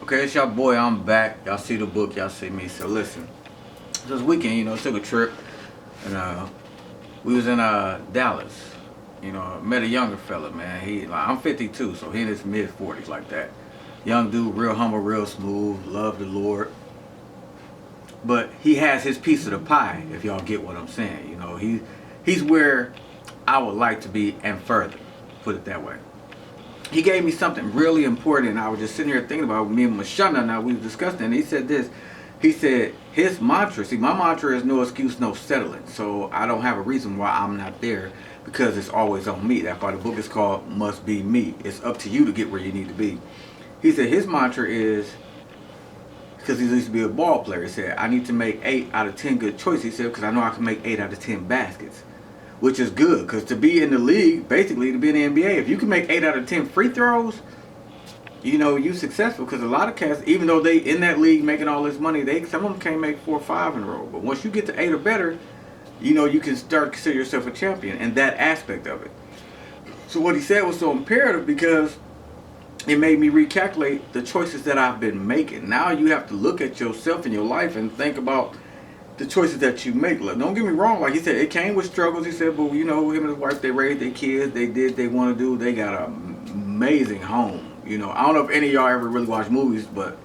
Okay, it's your boy. I'm back. Y'all see the book. Y'all see me. So listen, this weekend, took a trip, and we was in Dallas. Met a younger fella, man. I'm 52, so he in his mid 40s, like that. Young dude, real humble, real smooth, love the Lord. But he has his piece of the pie, if y'all get what I'm saying. He's where I would like to be and further. Put it that way. He gave me something really important, and I was just sitting here thinking about it. Me and Mashana. Now we discussed it, and he said this. He said his mantra. See, my mantra is no excuse, no settling. So I don't have a reason why I'm not there, because it's always on me. That's why the book is called Must Be Me. It's up to you to get where you need to be. He said his mantra is, because he used to be a ball player, he said, I need to make 8 out of 10 good choices. He said, because I know I can make 8 out of 10 baskets. Which is good, because to be in the league, basically to be in the NBA, if you can make 8 out of 10 free throws, you successful. Because a lot of cats, even though they in that league making all this money, some of them can't make 4 or 5 in a row. But once you get to 8 or better, you can start to consider yourself a champion in that aspect of it. So what he said was so imperative, because it made me recalculate the choices that I've been making. Now you have to look at yourself in your life and think about the choices that you make. Don't get me wrong, like he said, it came with struggles. He said, but him and his wife, they raised their kids, they did they want to do, they got an amazing home. I don't know if any of y'all ever really watch movies, but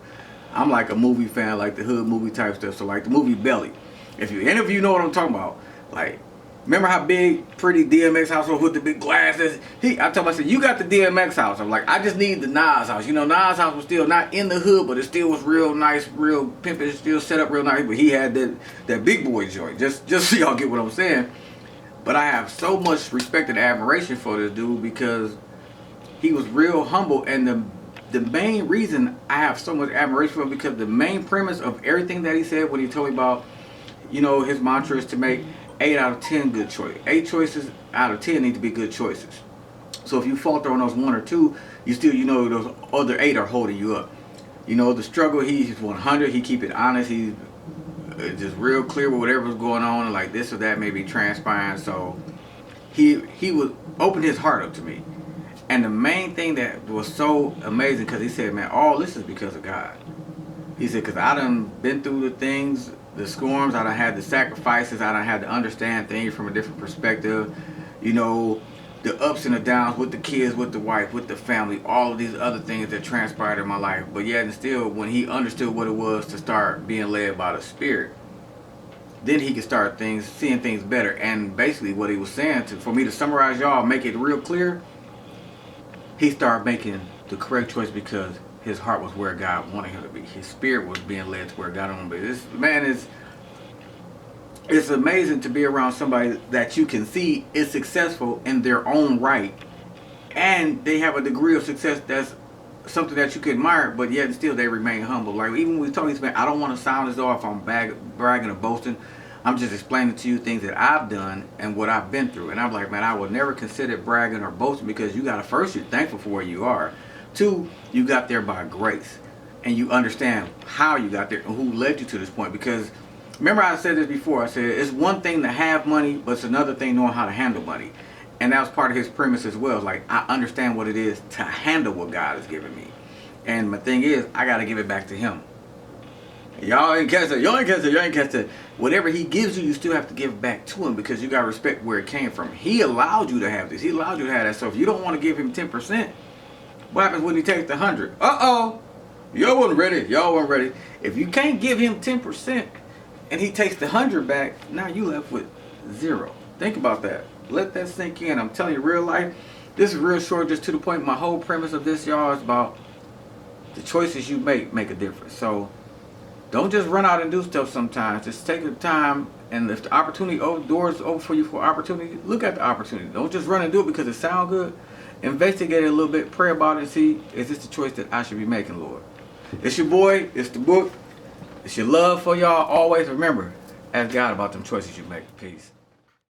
I'm like a movie fan, like the hood movie type stuff. So like the movie Belly, any of you know what I'm talking about, like, remember how big, pretty DMX house was with the big glasses? I told him, I said, you got the DMX house. I'm like, I just need the Nas house. Nas house was still not in the hood, but it still was real nice, real pimpin', still set up real nice. But he had that big boy joint. Just so y'all get what I'm saying. But I have so much respect and admiration for this dude, because he was real humble. And the main reason I have so much admiration for him, because the main premise of everything that he said when he told me about, his mantra is to make 8 out of 10 good choices. 8 choices out of 10 need to be good choices. So if you falter on those 1 or 2, you still, those other 8 are holding you up. The struggle, he's 100. He keep it honest. He's just real clear with whatever's going on, like this or that may be transpiring. So he would open his heart up to me. And the main thing that was so amazing, because he said, man, all this is because of God. He said, because I done been through the things, the storms, I done had the sacrifices, I done had to understand things from a different perspective. The ups and the downs with the kids, with the wife, with the family, all of these other things that transpired in my life. But yet and still, when he understood what it was to start being led by the Spirit, then he could start seeing things better. And basically what he was saying, for me to summarize y'all, make it real clear, he started making the correct choice because his heart was where God wanted him to be. His spirit was being led to where God wanted him to be. This man it's amazing to be around somebody that you can see is successful in their own right, and they have a degree of success that's something that you can admire, but yet still they remain humble. Like, even when we talk, man, I don't want to sound as though if I'm bragging or boasting. I'm just explaining to you things that I've done and what I've been through. And I'm like, man, I would never consider bragging or boasting, because first, you're thankful for where you are. 2, you got there by grace, and you understand how you got there and who led you to this point. Because remember, I said this before, I said it's one thing to have money, but it's another thing knowing how to handle money. And that was part of his premise as well. Like, I understand what it is to handle what God has given me. And my thing is, I got to give it back to him. Y'all ain't catch that. Y'all ain't catch that. Y'all ain't catch that. Whatever he gives you, you still have to give back to him, because you got to respect where it came from. He allowed you to have this. He allowed you to have that. So if you don't want to give him 10%, what happens when he takes the 100? Uh-oh. Y'all wasn't ready. Y'all weren't ready. If you can't give him 10% and he takes the 100 back, now you left with 0. Think about that. Let that sink in. I'm telling you, real life, this is real short, just to the point. My whole premise of this, y'all, is about the choices you make a difference. So don't just run out and do stuff sometimes. Just take the time, and if the opportunity, doors open for you for opportunity, look at the opportunity. Don't just run and do it because it sounds good. Investigate it a little bit, pray about it, and see, is this the choice that I should be making, Lord? It's your boy, it's the book, it's your love for y'all. Always remember, ask God about them choices you make. Peace.